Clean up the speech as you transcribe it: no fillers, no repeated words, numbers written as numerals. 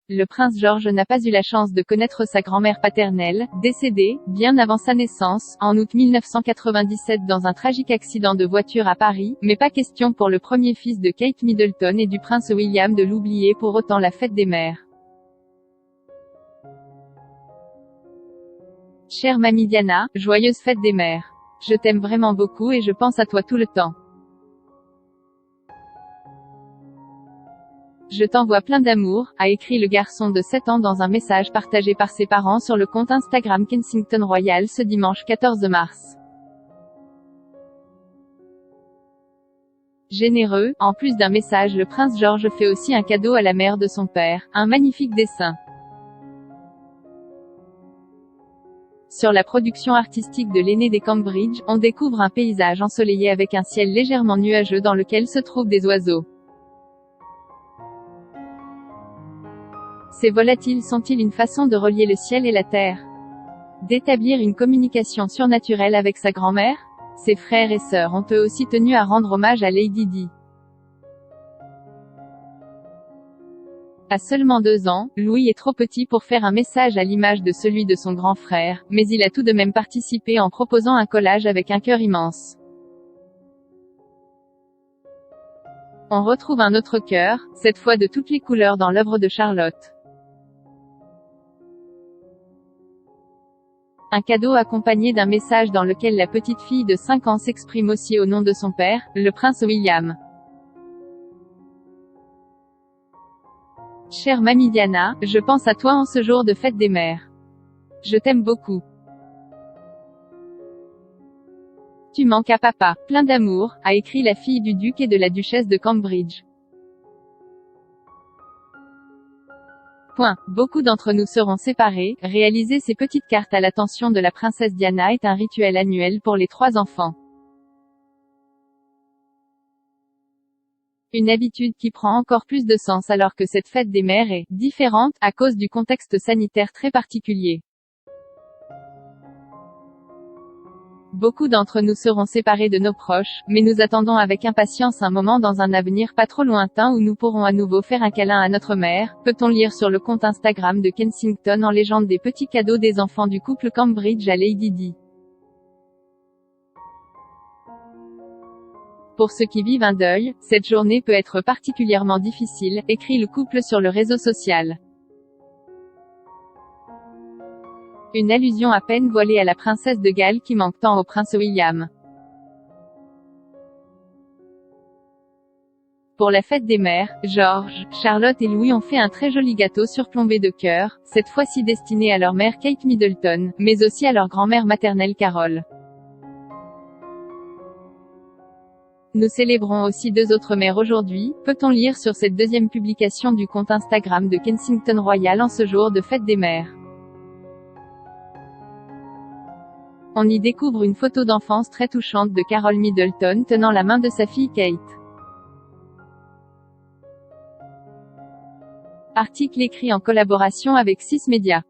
Le prince George n'a pas eu la chance de connaître sa grand-mère paternelle, décédée, bien avant sa naissance, en août 1997 dans un tragique accident de voiture à Paris, mais pas question pour le premier fils de Kate Middleton et du prince William de l'oublier pour autant la fête des mères. Chère mamie Diana, joyeuse fête des mères. Je t'aime vraiment beaucoup et je pense à toi tout le temps. Je t'envoie plein d'amour, a écrit le garçon de 7 ans dans un message partagé par ses parents sur le compte Instagram Kensington Royal ce dimanche 14 mars. Généreux, en plus d'un message, le prince George fait aussi un cadeau à la mère de son père, un magnifique dessin. Sur la production artistique de l'aîné des Cambridge, on découvre un paysage ensoleillé avec un ciel légèrement nuageux dans lequel se trouvent des oiseaux. Ces volatiles sont-ils une façon de relier le ciel et la terre? D'établir une communication surnaturelle avec sa grand-mère? Ses frères et sœurs ont eux aussi tenu à rendre hommage à Lady Di. À seulement 2 ans, Louis est trop petit pour faire un message à l'image de celui de son grand frère, mais il a tout de même participé en proposant un collage avec un cœur immense. On retrouve un autre cœur, cette fois de toutes les couleurs dans l'œuvre de Charlotte. Un cadeau accompagné d'un message dans lequel la petite fille de 5 ans s'exprime aussi au nom de son père, le prince William. Chère mamie Diana, je pense à toi en ce jour de fête des mères. Je t'aime beaucoup. Tu manques à papa. Plein d'amour, a écrit la fille du duc et de la duchesse de Cambridge. Beaucoup d'entre nous seront séparés. Réaliser ces petites cartes à l'attention de la princesse Diana est un rituel annuel pour les 3 enfants. Une habitude qui prend encore plus de sens alors que cette fête des mères est différente, à cause du contexte sanitaire très particulier. Beaucoup d'entre nous seront séparés de nos proches, mais nous attendons avec impatience un moment dans un avenir pas trop lointain où nous pourrons à nouveau faire un câlin à notre mère, peut-on lire sur le compte Instagram de Kensington en légende des petits cadeaux des enfants du couple Cambridge à Lady Di. Pour ceux qui vivent un deuil, cette journée peut être particulièrement difficile, écrit le couple sur le réseau social. Une allusion à peine voilée à la princesse de Galles qui manque tant au prince William. Pour la fête des mères, George, Charlotte et Louis ont fait un très joli gâteau surplombé de cœur, cette fois-ci destiné à leur mère Kate Middleton, mais aussi à leur grand-mère maternelle Carol. Nous célébrons aussi 2 autres mères aujourd'hui, peut-on lire sur cette deuxième publication du compte Instagram de Kensington Royal en ce jour de fête des mères. On y découvre une photo d'enfance très touchante de Carol Middleton tenant la main de sa fille Kate. Article écrit en collaboration avec 6 médias.